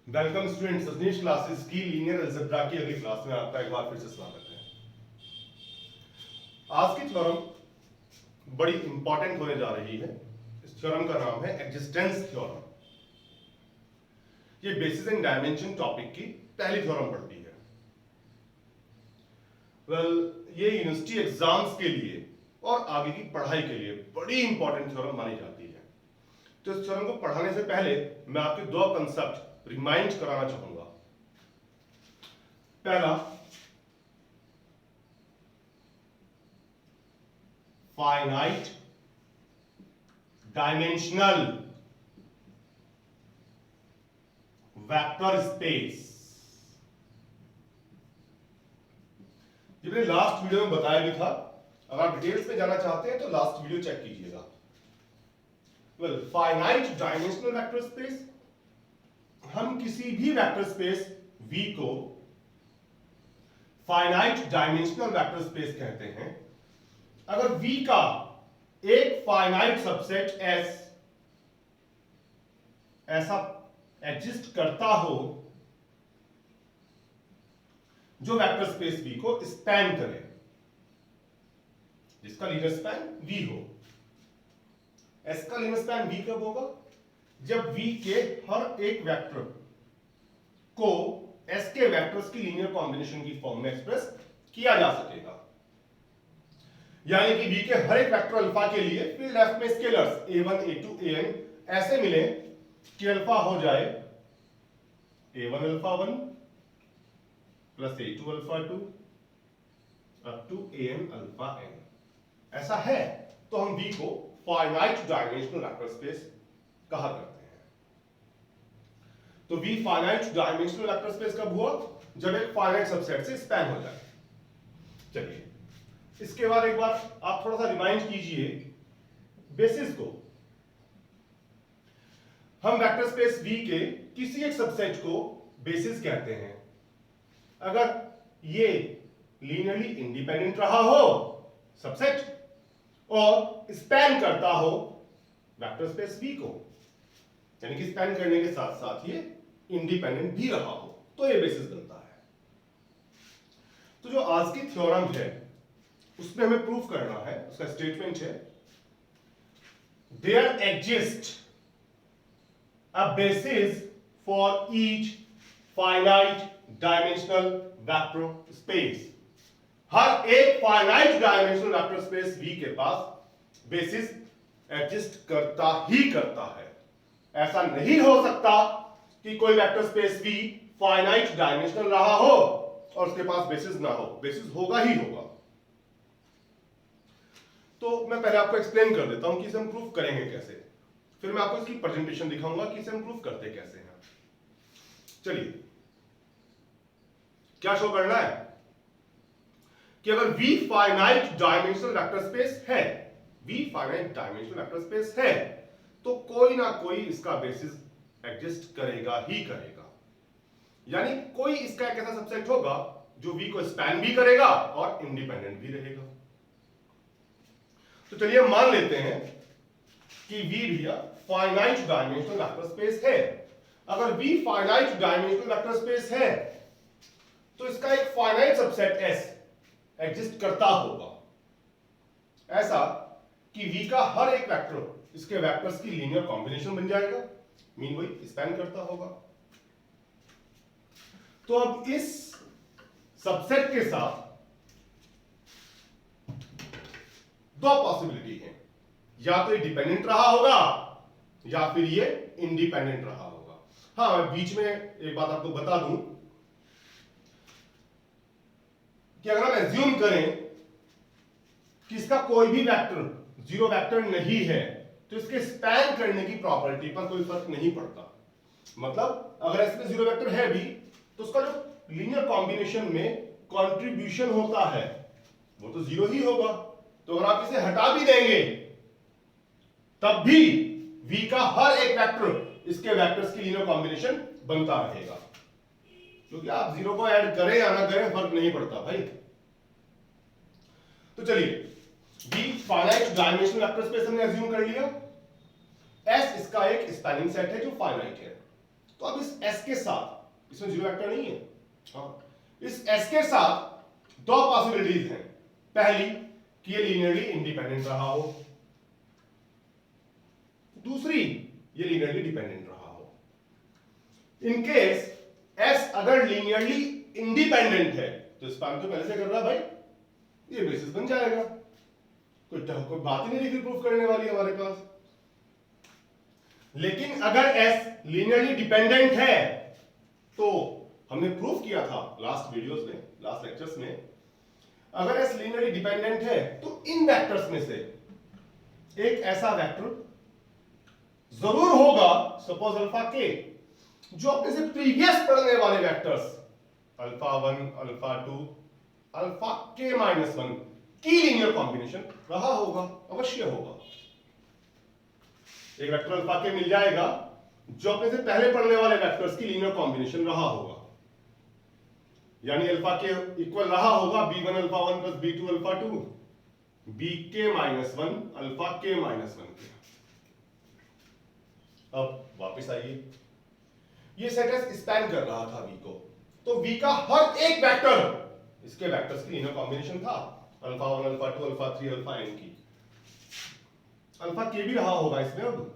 Welcome students, सजनीश classes की linear algebra की अगली क्लास में आपका एक बार फिर से स्वागत है। आज की थ्योरम बड़ी इंपॉर्टेंट होने जा रही है। इस थ्योरम का नाम है एक्जिस्टेंस थ्योरम। ये बेसिस एंड डायमेंशन टॉपिक की पहली थ्योरम पढ़ती है। ये यूनिवर्सिटी एग्जाम्स के लिए और आगे की पढ़ाई के लिए बड़ी इंपॉर्टेंट थ्योरम मानी जाती है। तो इस थ्योरम को पढ़ाने से पहले मैं आपके दो कंसेप्ट रिमाइंड कराना चाहूंगा। पहला, फाइनाइट डायमेंशनल वेक्टर स्पेस। ये मैंने लास्ट वीडियो में बताया भी था। अगर आप डिटेल्स में जाना चाहते हैं तो लास्ट वीडियो चेक कीजिएगा। फाइनाइट डायमेंशनल वेक्टर स्पेस, हम किसी भी वेक्टर स्पेस V को फाइनाइट डायमेंशनल वेक्टर स्पेस कहते हैं अगर V का एक फाइनाइट सबसेट S ऐसा एग्जिस्ट करता हो जो वेक्टर स्पेस V को स्पैन करे, जिसका लीनियर स्पैन V हो। S का लीनियर स्पैन V कब होगा? जब V के हर एक वेक्टर को S के वेक्टर्स की लीनियर कॉम्बिनेशन की फॉर्म में एक्सप्रेस किया जा सकेगा। यानी कि V के हर एक वेक्टर अल्फा के लिए फिर लेफ्ट में स्केलर्स a1 a2 an ऐसे मिले कि अल्फा हो जाए a1 alpha 1 plus a2 alpha 2 up to an alpha n। ऐसा है तो हम V को फाइनाइट डायमेंशनल वेक्टर स्पेस कहा करते हैं। तो V finite dimensional vector space कब हुआ? जब एक फाइनाइट सबसेट से स्पैन हो जाए। चलिए, इसके बाद एक बार आप थोड़ा सा रिमाइंड कीजिए बेसिस को। हम वेक्टर स्पेस V के किसी एक सबसेट को बेसिस कहते हैं अगर ये लीनियरली इंडिपेंडेंट रहा हो सबसेट और स्पैन करता हो वेक्टर स्पेस V को, यानी कि स्पैन करने के साथ साथ ये इंडिपेंडेंट भी रहा हो, तो ये बेसिस बनता है। तो जो आज की थ्योरम है उसमें हमें प्रूफ करना है, उसका स्टेटमेंट है there exist a basis for each finite dimensional vector space. हर एक finite dimensional vector space V के पास बेसिस एग्जिस्ट करता ही करता है। ऐसा नहीं हो सकता कि कोई vector space V finite dimensional रहा हो और उसके पास बेसिस ना हो। बेसिस होगा ही होगा। तो मैं पहले आपको एक्सप्लेन कर देता हूं कि इसे हम प्रूफ करेंगे कैसे, फिर मैं आपको इसकी प्रेजेंटेशन दिखाऊंगा कि इसे हम प्रूफ करते कैसे हैं। चलिए, क्या शो करना है कि अगर V finite dimensional vector space है, V finite dimensional vector space है, तो कोई ना कोई इसका बेसिस एग्जिस्ट करेगा ही करेगा। यानी कोई इसका एक ऐसा सबसेट होगा जो V को स्पैन भी करेगा और इंडिपेंडेंट भी रहेगा। तो चलिए हम मान लेते हैं कि V भी फाइनाइट डायमेंशनल वेक्टर स्पेस है। अगर V finite dimensional vector space है तो इसका एक फाइनाइट सबसेट S एग्जिस्ट करता होगा ऐसा कि V का हर एक वेक्टर इसके वेक्टर्स की लीनियर कॉम्बिनेशन बन जाएगा, मीन वही स्पैन करता होगा। तो अब इस सबसेट के साथ दो पॉसिबिलिटी है, या तो ये डिपेंडेंट रहा होगा या फिर ये इंडिपेंडेंट रहा होगा। हाँ, मैं बीच में एक बात आपको बता दूं कि अगर हम एज्यूम करें कि इसका कोई भी वेक्टर जीरो वेक्टर नहीं है तो इसके स्पैन करने की प्रॉपर्टी पर कोई फर्क नहीं पड़ता। मतलब अगर इसमें जीरो वेक्टर है भी तो उसका जो लीनियर कॉम्बिनेशन में कंट्रीब्यूशन होता है वो तो जीरो ही होगा। तो अगर आप इसे हटा भी देंगे तब भी V का हर एक वेक्टर इसके वेक्टर्स की लीनियर कॉम्बिनेशन बनता रहेगा, क्योंकि आप जीरो को ऐड करें या ना करें फर्क नहीं पड़ता भाई। तो चलिए, V finite dimensional vector space हमने अज्यूम कर लिया। S इसका एक स्पैनिंग सेट है जो फाइनाइट है। तो तो अब इस S के साथ, इसमें जीरो वेक्टर नहीं है, हाँ, इस S के साथ दो पॉसिबिलिटीज हैं। पहली कि ये लीनियरली इंडिपेंडेंट रहा हो, दूसरी ये लीनियरली डिपेंडेंट रहा हो। इन केस S अगर लीनियरली इंडिपेंडेंट है तो स्पैन तो पहले से कर रहा भाई, ये बेसिस बन जाएगा, कोई बात ही नहीं थी प्रूफ करने वाली हमारे पास। लेकिन अगर S लीनियरली डिपेंडेंट है तो हमने प्रूफ किया था लास्ट वीडियोस में, लास्ट लेक्चर्स में, अगर S लीनियरली डिपेंडेंट है तो इन वेक्टर्स में से एक ऐसा वेक्टर जरूर होगा, सपोज अल्फा के, जो अपने से प्रीवियस पढ़ने वाले vectors alpha 1, alpha 2, alpha k minus 1 की लीनियर कॉम्बिनेशन रहा होगा, अवश्य होगा। एक वेक्टर अल्फा के मिल जाएगा जो अपने से पहले पढ़ने वाले वेक्टर्स की लीनियर कॉम्बिनेशन रहा होगा, यानी अल्फा के इक्वल रहा होगा b1 alpha 1 plus b2 alpha 2, bk minus 1 alpha k minus 1 के। अब वापस आइए, ये सेट एस स्पैन कर रहा था v को, तो v का हर एक वेक्टर इसके वेक्टर्स की लीनियर कॉम्बिनेशन था, alpha 1 alpha 2 alpha 3 alpha n की। अल्फा के भी रहा होगा इसमें। अब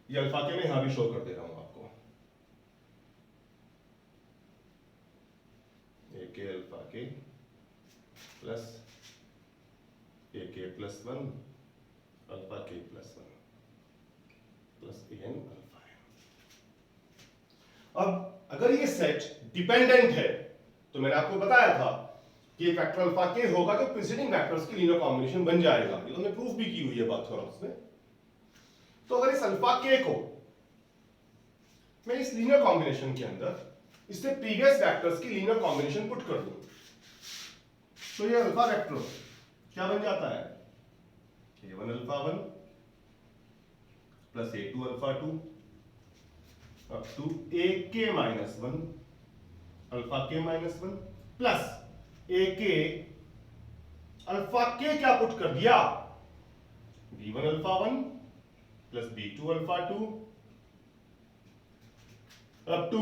ये अल्फा के मैं यहां भी शो कर दे रहा हूं आपको, ए के अल्फा के प्लस ए के plus 1 alpha k plus 1 plus A N alpha N. अब अगर ये सेट डिपेंडेंट है तो मैंने आपको बताया था कि एक वेक्टर अल्फा के होगा तो प्रीसीडिंग वेक्टर्स की लीनियर कॉम्बिनेशन बन जाएगा, ये तो हमने प्रूफ भी की हुई है बात थोड़ा में। तो अगर इस अल्फा के को मैं इस लीनियर कॉम्बिनेशन के अंदर इससे प्रीवियस वेक्टर्स की लीनियर कॉम्बिनेशन पुट कर दूं, तो ये अल्फा वेक्टर क्या बन जाता है, a1 alpha 1 plus a2 alpha 2 up to ak minus 1 alpha k minus 1 plus ak alpha k क्या पुट कर दिया, b1 alpha 1 plus b2 alpha 2 up to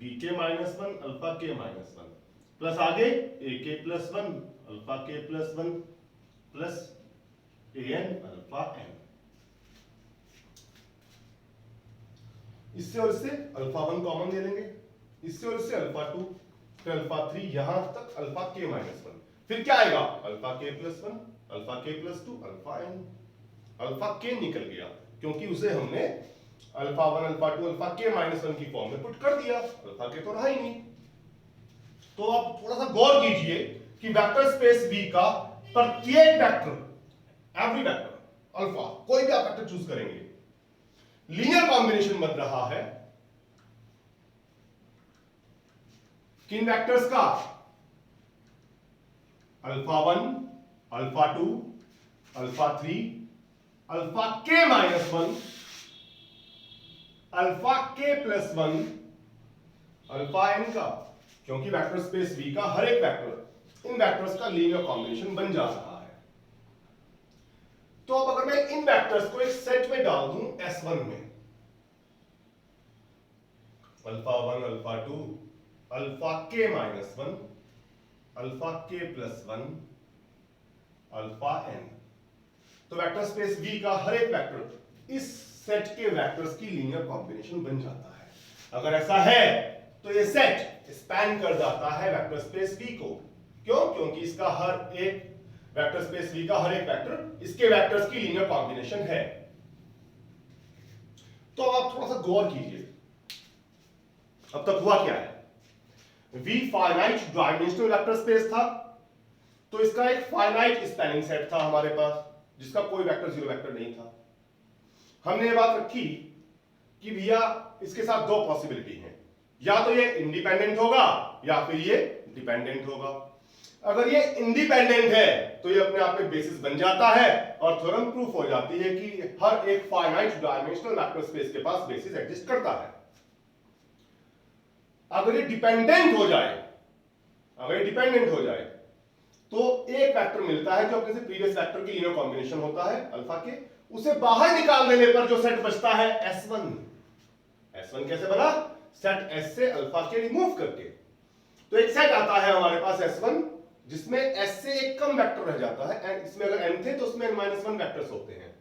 bk minus 1 alpha k minus 1 plus आगे ak plus 1 alpha k plus 1 plus an alpha n। इससे और इससे alpha 1 common ले लेंगे, इससे और इससे अल्फा 2, फिर अल्फा 3, यहां तक अल्फा के माइनस 1, फिर क्या आएगा alpha k plus 1 alpha k plus 2 alpha n। Alpha के निकल गया क्योंकि उसे हमने alpha 1 alpha 2 alpha k minus 1 की फॉर्म में पुट कर दिया, अल्फा के तो रहा ही नहीं। तो आप थोड़ा सा गौर कीजिए कि वेक्टर स्पेस V का प्रत्येक वेक्टर, एवरी वेक्टर अल्फा, कोई भी आप वेक्टर चूज करेंगे, लीनियर कॉम्बिनेशन बन रहा है किन वेक्टर्स का, alpha 1 alpha 2 alpha 3 alpha k minus 1 alpha k plus 1 alpha n का, क्योंकि वेक्टर स्पेस V का हर एक वेक्टर इन वेक्टर्स का लीनियर कॉम्बिनेशन बन जा रहा है। तो अब अगर मैं इन वेक्टर्स को एक सेट में डाल दूं S1 में, alpha 1 alpha 2 alpha k minus 1 alpha k plus 1 alpha n, तो वेक्टर स्पेस V का हर एक वेक्टर इस सेट के वेक्टर्स की लीनियर कॉम्बिनेशन बन जाता है। अगर ऐसा है तो ये सेट स्पैन कर जाता है वेक्टर स्पेस V को। क्यों? क्योंकि इसका हर एक वेक्टर स्पेस V का हर एक वेक्टर इसके वेक्टर्स की लीनियर कॉम्बिनेशन है। तो अब आप थोड़ा सा गौर कीजिए, अब तक हुआ क्या है, V finite dimensional vector space था, तो इसका एक फाइनाइट स्पैनिंग सेट था हमारे पास जिसका कोई वेक्टर जीरो वेक्टर नहीं था। हमने ये बात रखी कि भैया इसके साथ दो पॉसिबिलिटी हैं, या तो ये इंडिपेंडेंट होगा या फिर ये डिपेंडेंट होगा। अगर ये इंडिपेंडेंट है तो ये अपने आप में बेसिस बन जाता है और थ्योरम प्रूफ हो जाती है कि हर एक फाइनाइट डायमेंशनल वेक्टर स्पेस के पास बेसिस एग्जिस्ट करता है। अगर ये डिपेंडेंट हो जाए, अगर ये डिपेंडेंट हो जाए तो एक वेक्टर मिलता है जो अपने से प्रीवियस वेक्टर की लीनियर कॉम्बिनेशन होता है अल्फा के, उसे बाहर निकाल देने पर जो सेट बचता है S1। S1 कैसे बना? सेट S से अल्फा के रिमूव करके। तो एक सेट आता है हमारे पास S1 जिसमें S से एक कम वेक्टर रह जाता है, एंड इसमें अगर n थे तो उसमें n-1 वेक्टर्स होते हैं,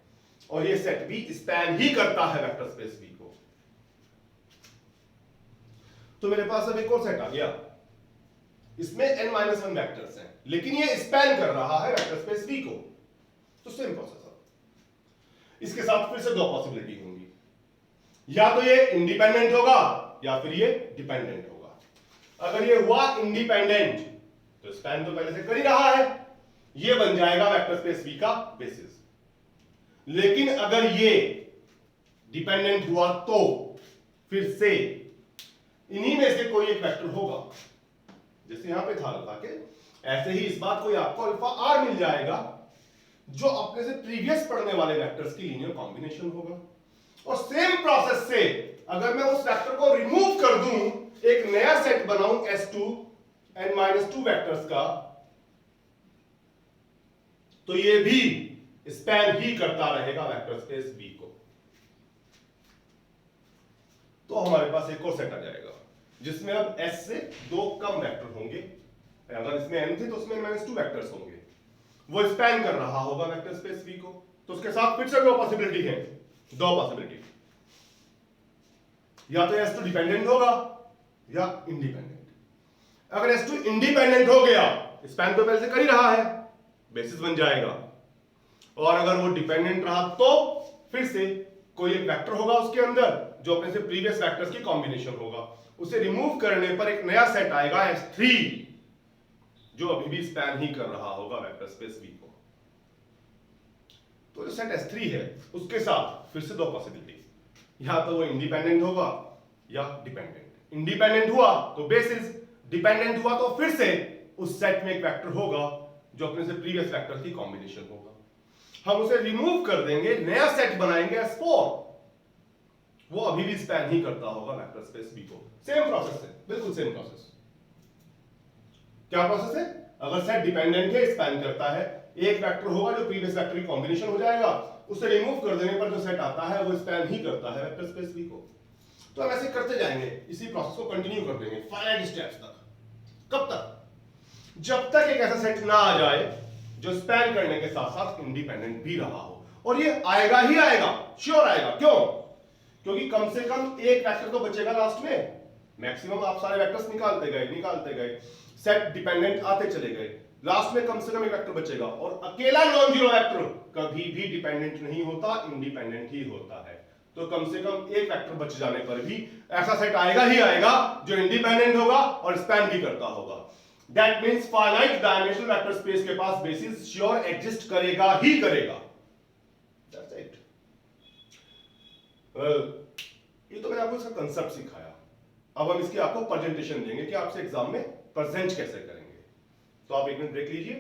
और ये सेट भी स्पैन ही करता है वेक्टर स्पेस V को। तो मेरे पास अब एक और सेट आ गया, इसमें n-1 वेक्टर्स हैं, लेकिन ये स्पैन कर रहा है वेक्टर स्पेस V को। तो सेम प्रोसेस है। इसके साथ फिर से दो पॉसिबिलिटी होंगी, या तो ये इंडिपेंडेंट होगा या फिर ये डिपेंडेंट होगा। अगर ये हुआ इंडिपेंडेंट तो स्पैन तो पहले से कर ही रहा है, ये बन जाएगा वेक्टर स्पेस V का बेसिस। लेकिन अगर ये डिपेंडेंट हुआ तो फिर से इन्हीं में से कोई एक वेक्टर होगा, जैसे यहां पे था अल्फा के, ऐसे ही इस बात को आपको अल्फा आर मिल जाएगा जो अपने से प्रीवियस पढ़ने वाले वेक्टर्स की लीनियर कॉम्बिनेशन होगा। और सेम प्रोसेस से अगर मैं उस वेक्टर को रिमूव कर दूं, एक नया सेट बनाऊं S2 n-2 वेक्टर्स का, तो ये भी स्पैन ही करता रहेगा वेक्टर स्पेस V को। तो हमारे पास एक और सेट आ जाएगा जिसमें अब S से दो कम वेक्टर होंगे, अगर इसमें n थे तो उसमें n-2 वेक्टर्स होंगे, वो स्पैन कर रहा होगा वेक्टर स्पेस V को। तो उसके साथ फिर से दो पॉसिबिलिटी है, दो पॉसिबिलिटी, या तो S2 डिपेंडेंट होगा या इंडिपेंडेंट। अगर S2 इंडिपेंडेंट हो गया, स्पैन तो पहले से कर ही रहा है, बेसिस बन जाएगा। और अगर वो डिपेंडेंट रहा तो फिर से कोई एक वेक्टर होगा उसके अंदर जो अपने से प्रीवियस वेक्टर्स की कॉम्बिनेशन होगा, उसे रिमूव करने पर एक नया सेट आएगा S3 जो अभी भी स्पैन ही कर रहा होगा वेक्टर स्पेस V को। तो जो सेट S3 है उसके साथ फिर से दो पॉसिबिलिटी, या तो वो इंडिपेंडेंट होगा या डिपेंडेंट। इंडिपेंडेंट हुआ तो बेसिस, डिपेंडेंट हुआ तो फिर से उस सेट में एक वेक्टर होगा जो अपने से प्रीवियस वेक्टर की कॉम्बिनेशन होगा। हम उसे रिमूव कर देंगे, नया सेट बनाएंगे S4, वो अभी भी स्पैन ही करता होगा वेक्टर स्पेस V को। सेम प्रोसेस है, बिल्कुल सेम प्रोसेस। क्या प्रोसेस है? अगर सेट डिपेंडेंट है, स्पैन करता है, एक वेक्टर होगा जो प्रीवियस वेक्टर की कॉम्बिनेशन हो जाएगा, उसे रिमूव कर देने पर जो सेट आता है वो स्पैन ही करता है वेक्टर स्पेस V को। तो हम ऐसे करते जाएंगे, इसी प्रोसेस को कंटिन्यू कर देंगे फाइनाइट स्टेप्स तक। कब तक? जब तक एक ऐसा सेट ना आ जाए जो स्पैन करने के साथ साथ इंडिपेंडेंट भी रहा हो। और ये आएगा ही आएगा, श्योर आएगा। क्यों? क्योंकि कम से कम एक वेक्टर तो बचेगा लास्ट में। मैक्सिमम आप सारे वेक्टर्स निकालते गए, सेट डिपेंडेंट आते चले गए, लास्ट में कम से कम एक वेक्टर बचेगा। और अकेला नॉन जीरो वेक्टर कभी भी डिपेंडेंट नहीं होता, इंडिपेंडेंट ही होता है। तो कम से कम एक वेक्टर बच जाने पर भी ऐसा सेट आएगा ही आएगा जो इंडिपेंडेंट होगा और स्पैन भी करता होगा। That means finite dimensional vector space के पास बेसिस श्योर एग्जिस्ट करेगा ही करेगा। That's it. ये तो मैंने आपको इसका कंसेप्ट सिखाया, अब हम इसकी आपको प्रेजेंटेशन देंगे कि आपसे एग्जाम में प्रेजेंट कैसे करेंगे। तो आप एक मिनट ब्रेक लीजिए,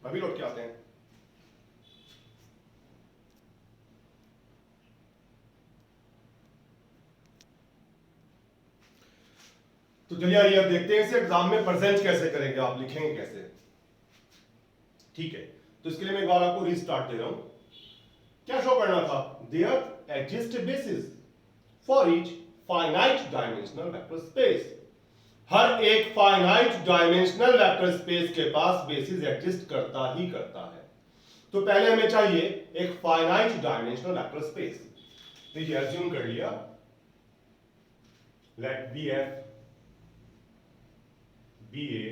अभी लौट के आते हैं। तो चलिए आइए अब देखते हैं इसे एग्जाम में प्रेजेंट कैसे करेंगे, आप लिखेंगे कैसे। ठीक है, तो इसके लिए मैं एक बार आपको रीस्टार्ट दे रहा हूं। क्या शो करना था? There exist basis for each finite dimensional vector space. हर एक फाइनाइट डायमेंशनल वेक्टर स्पेस के पास बेसिस एग्जिस्ट करता ही करता है। तो पहले हमें चाहिए एक फाइनाइट डायमेंशनल वेक्टर स्पेस। देखिए एज्यूम कर लिया, let BF be a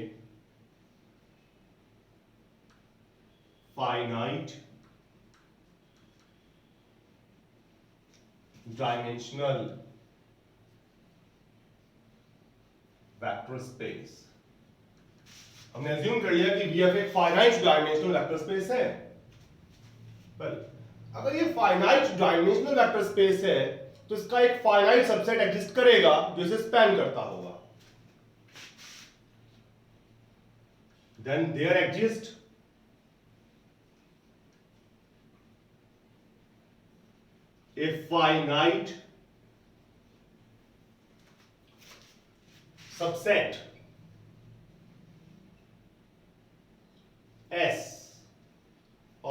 finite dimensional vector space. हमने अज्यूम कर लिया कि BF एक फाइनाइट डायमेंशनल वेक्टर स्पेस है। पर अगर ये फाइनाइट डायमेंशनल वेक्टर स्पेस है तो इसका एक फाइनाइट सबसेट एग्जिस्ट करेगा जो इसे स्पैन करता होगा। Then there exists a finite subset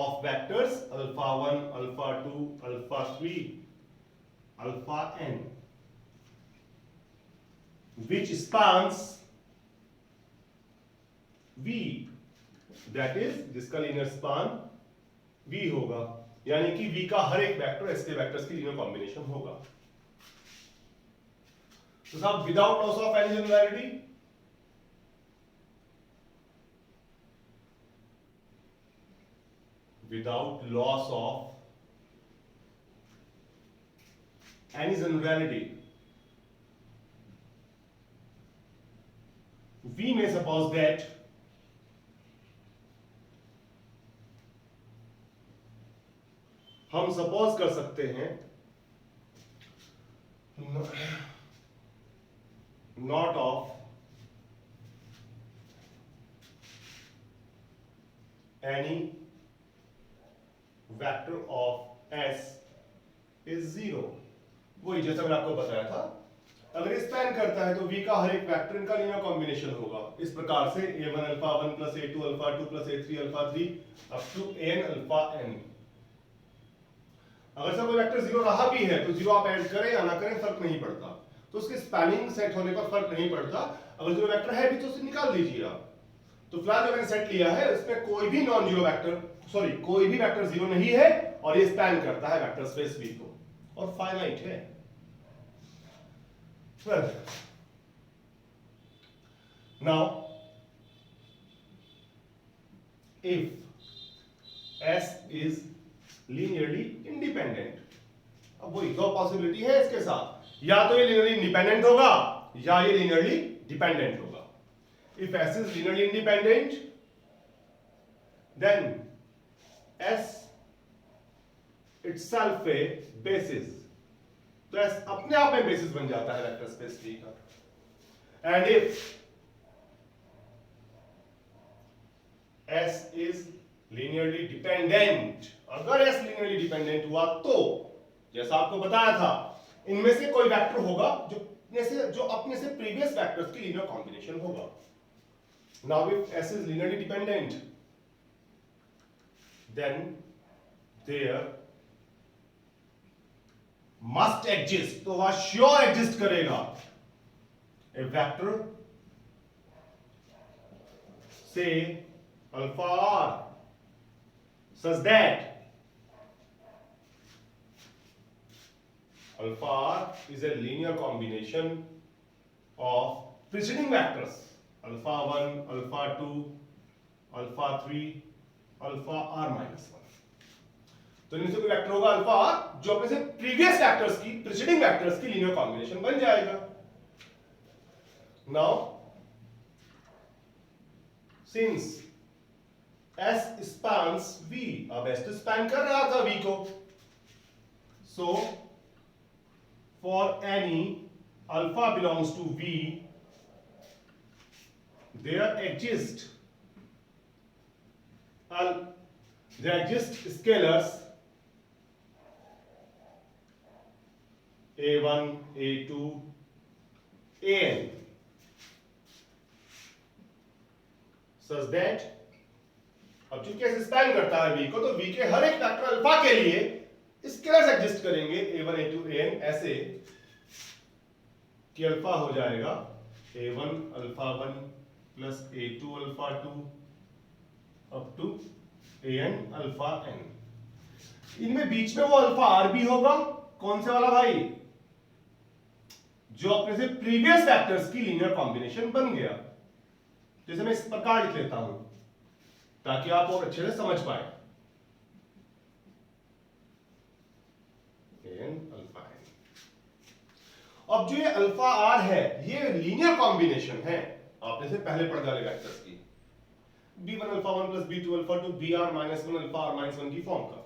of vectors alpha 1, alpha 2, alpha 3, alpha n, which spans V, that is जिसका लीनियर स्पान V होगा, यानी कि V का हर एक वेक्टर इसके वेक्टर्स की लीनियर कॉम्बिनेशन होगा। तो साहब without loss of any generality, without loss of any generality, we may suppose that हम सपोज कर सकते हैं not of any vector of S is zero. वही जैसा मैंने आपको बताया था, अगर स्पैन करता है तो V का हर एक वेक्टर इनका लीनियर कॉम्बिनेशन होगा इस प्रकार से a1 alpha 1 plus a2 alpha 2 plus a3 alpha 3 up to an alpha n। अगर सब कोई वेक्टर जीरो रहा भी है तो जीरो आप ऐड करें या ना करें फर्क नहीं पड़ता, तो उसके स्पैनिंग सेट होने पर फर्क नहीं पड़ता। अगर जीरो वेक्टर है भी तो उसे निकाल दीजिए आप। तो फिलहाल जो मैंने सेट लिया है उसमें कोई भी नॉन जीरो वेक्टर, सॉरी कोई भी वेक्टर जीरो नहीं है और ये स्पैन करता है वेक्टर स्पेस V को और फाइनाइट है। well now if S is linearly independent, अब वही दो पॉसिबिलिटी है इसके साथ, या तो ये linearly independent होगा या ये linearly dependent होगा। if S is linearly independent then S itself a basis, तो S अपने आप में बेसिस बन जाता है वेक्टर स्पेस V का। And if S is linearly dependent, अगर S linearly dependent हुआ तो जैसा आपको बताया था इनमें से कोई वेक्टर होगा जो अपने से प्रीवियस वेक्टर्स की लीनियर कॉम्बिनेशन होगा। Now if S is linearly dependent then there must exist, तो वह श्योर एग्जिस्ट करेगा ए वेक्टर से alpha r such that alpha r is a linear combination of preceding vectors alpha 1, alpha 2, alpha 3, alpha r minus 1। तो इनमें से कोई vector होगा alpha r जो अपने से प्रीवियस वेक्टर्स की, प्रीसीडिंग वेक्टर्स की लीनियर कॉम्बिनेशन बन जाएगा। Now since S spans V, अब S तो स्पैन कर रहा था V को, so for any alpha belongs to V there exist scalars a1, a2, an such that, अब चूंकि ऐसे स्पैन करता है V को तो V के हर एक वेक्टर अल्फा के लिए स्केलर्स एग्जिस्ट करेंगे a1, a2, an ऐसे कि अल्फा हो जाएगा a1 alpha 1 plus a2 alpha 2 up to an alpha n। इनमें बीच में वो अल्फा r भी होगा, कौन से वाला भाई, जो अपने से प्रीवियस वेक्टर्स की लीनियर कॉम्बिनेशन बन गया। जैसे मैं इस प्रकार लिख लेता हूं ताकि आप और अच्छे से समझ पाए, an अल्फा n। अब जो ये अल्फा r है ये लीनियर कॉम्बिनेशन है आपने से पहले पढ़ डाले वेक्टर्स की, b1 alpha 1 plus b2 alpha 2 br minus 1 alpha r minus 1 की फॉर्म का।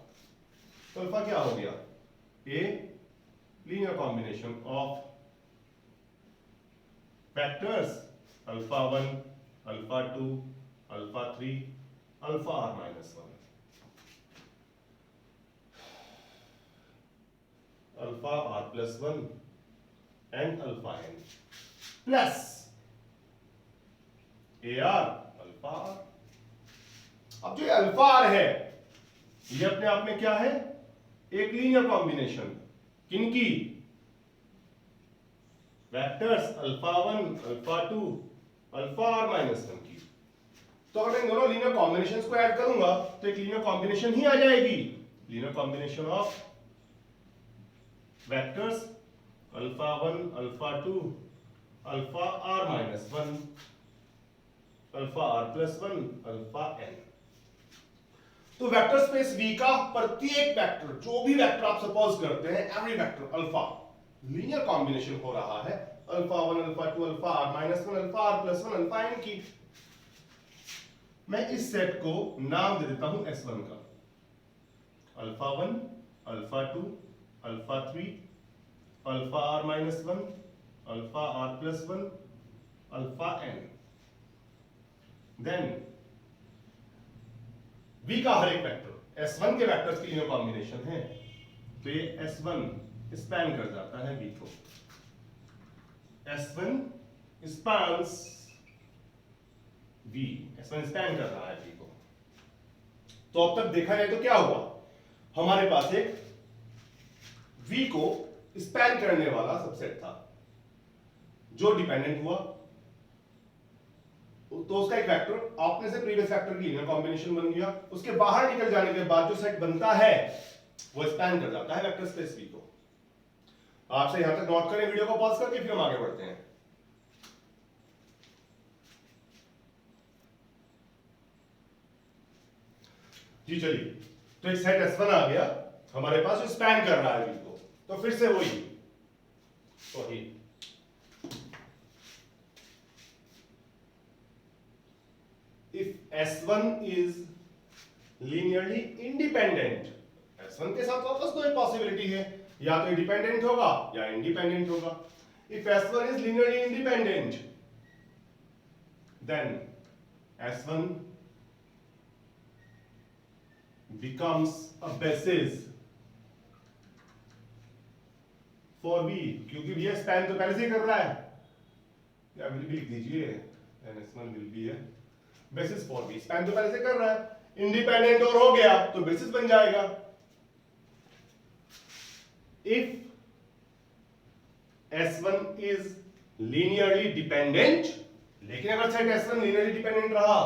तो अल्फा क्या हो गया, a linear combination of vectors alpha 1 alpha 2 alpha 3 alpha r minus 1 alpha r plus 1 and alpha n plus ar alpha r। अब जो alpha r है ये अपने आप में क्या है, एक लीनियर कॉम्बिनेशन किनकी, vectors alpha 1 alpha 2 alpha r minus 1 की। तो अगर मैं दोनों लीनियर कॉम्बिनेशंस को ऐड करूंगा तो एक लीनियर कॉम्बिनेशन ही आ जाएगी, linear combination of vectors alpha 1 alpha 2 alpha r minus 1 alpha r plus 1 alpha n। तो वेक्टर स्पेस V का प्रत्येक वेक्टर, जो भी वेक्टर आप सपोज करते हैं, every vector alpha linear combination हो रहा है alpha 1 alpha 2 alpha r minus 1 alpha r plus 1 alpha n की। मैं इस सेट को नाम दे देता हूं S1 का, alpha 1 alpha 2 alpha 3 alpha r minus 1 alpha r plus 1 alpha n। Then V का हर एक वेक्टर S1 के वेक्टर्स की लीनियर कॉम्बिनेशन है, तो ये S1 स्पैन कर जाता है V को, S1 spans V, S1 span कर रहा है V को। तो अब तक देखा जाए तो क्या हुआ, हमारे पास एक V को स्पैन करने वाला सबसेट था जो डिपेंडेंट हुआ, तो उसका एक वेक्टर आपने से प्रीवियस वेक्टर की लीनियर कॉम्बिनेशन बन गया। उसके बाहर निकल जाने के बाद जो सेट बनता है वो स्पैन कर जाता है वेक्टर स्पेस V को। आपसे यहां तक नोट करें वीडियो को पॉज करके, फिर हम आगे बढ़ते हैं। जी चलिए, तो एक सेट S1 आ गया हमारे पास जो स्पैन कर रहा है V को। तो फिर से वही, तो ही if S1 is linearly independent, S1 के साथ वापस दो पॉसिबिलिटी है, या तो डिपेंडेंट होगा या इंडिपेंडेंट होगा। If S1 is linearly independent, then S1 becomes a basis for V, क्योंकि V स्पैन तो पहले से ही कर रहा है, या will भी लिख दीजिए, then S1 will be a basis for V, span तो पहले से कर रहा है, इंडिपेंडेंट और हो गया तो बेसिस बन जाएगा। If S1 is linearly dependent, लेकिन अगर सेट S1 linearly dependent रहा,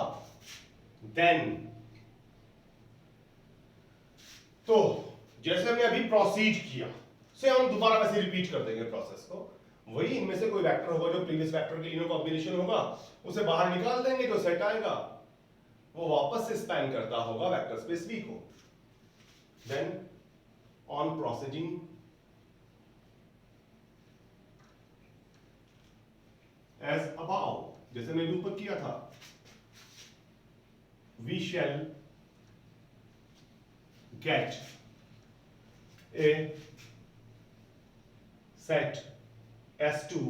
then तो जैसे हमने अभी प्रोसीड किया से हम दोबारा वैसे रिपीट कर देंगे प्रोसेस को। वही इनमें से कोई वेक्टर होगा जो प्रीवियस वेक्टर की लीनियर कॉम्बिनेशन होगा, उसे बाहर निकाल देंगे, जो सेट आएगा वो वापस से स्पैन करता होगा वेक्टर स्पेस V को। Then on proceeding as above, जैसे मैंने ऊपर किया था, we shall get a set S2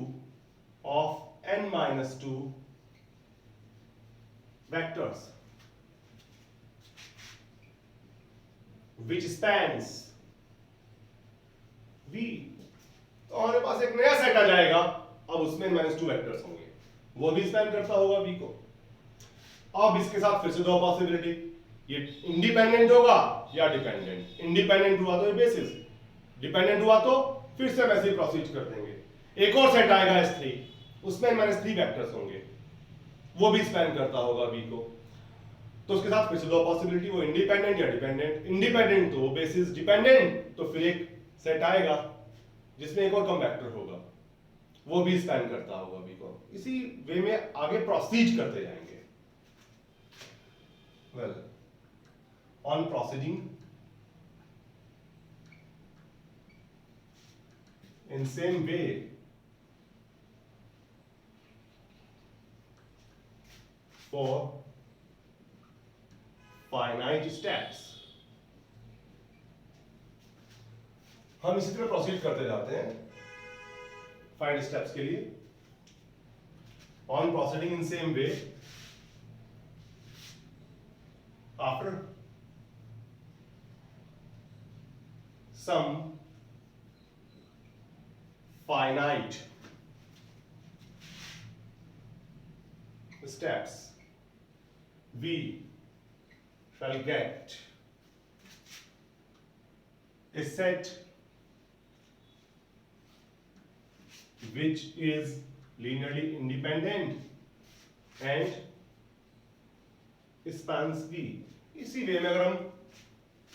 of n minus 2 vectors which spans V। तो हमारे पास एक नया सेट आ जाएगा, अब उसमें -2 वेक्टर्स होंगे, वो भी स्पैन करता होगा V को। अब इसके साथ फिर से दो पॉसिबिलिटी, ये इंडिपेंडेंट होगा या डिपेंडेंट। इंडिपेंडेंट हुआ तो ये बेसिस, डिपेंडेंट हुआ तो फिर से वैसे ही प्रोसीड कर देंगे। एक और सेट आएगा S3, उसमें -3 वेक्टर्स होंगे, वो भी स्पैन करता होगा V को। तो उसके साथ फिर से दो पॉसिबिलिटी, वो इंडिपेंडेंट या डिपेंडेंट। इंडिपेंडेंट तो वो बेसिस, डिपेंडेंट तो फिर एक सेट आएगा जिसमें एक और कम वेक्टर होगा, वो भी स्पैन करता होगा V को। इसी वे में आगे प्रोसीड करते जाएंगे। Well, on proceeding in same way for finite steps, हम इसी तरह प्रोसीड करते जाते हैं फाइनाइट स्टेप्स के लिए। on proceeding in same way after some finite steps, we shall get a set which is linearly independent and spans V। इसी वे में अगर हम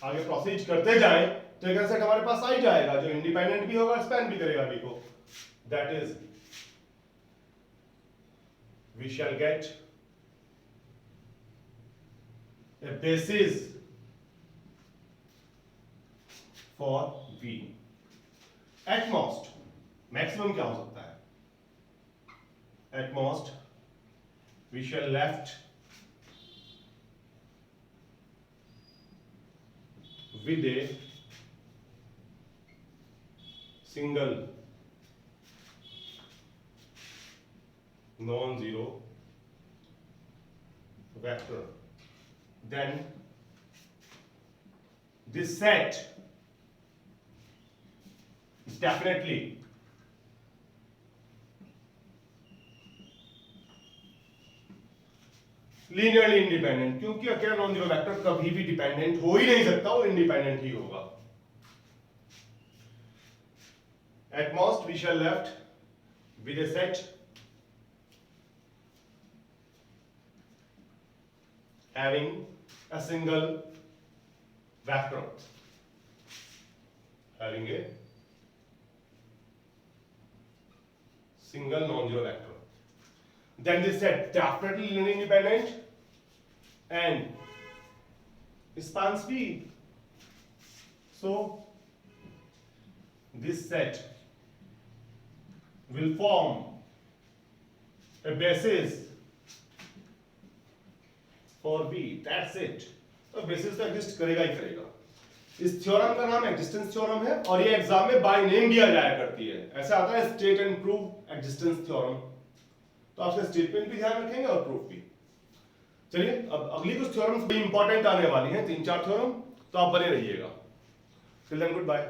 आगे प्रोसीड करते जाएं तो एक सेट हमारे पास आ ही जाएगा जो इंडिपेंडेंट भी होगा, स्पैन भी करेगा V को। That is we shall get a basis for V। At most, maximum क्या हो सकता है? At most, we shall left with a single non-zero vector। Then this set is definitely linearly independent, क्योंकि अकेला non zero vector कभी भी dependent हो ही नहीं सकता, वो इंडिपेंडेंट ही होगा। At most we shall left with a set having a single vector, having a single non-zero vector, then this set definitely linearly independent and spans V। So this set will form a basis for V। That's it। तो basis तो exist करेगा ही करेगा। इस theorem का नाम existence theorem है और ये एग्जाम में बाय नेम दिया जाया करती है। ऐसा आता है state and prove existence theorem, तो आपसे स्टेटमेंट भी ध्यान रखेंगे और प्रूफ भी। चलिए अब अगली कुछ थ्योरम्स भी इंपॉर्टेंट आने वाली हैं, 3-4 थ्योरम, तो आप बने रहिएगा। Till then good bye.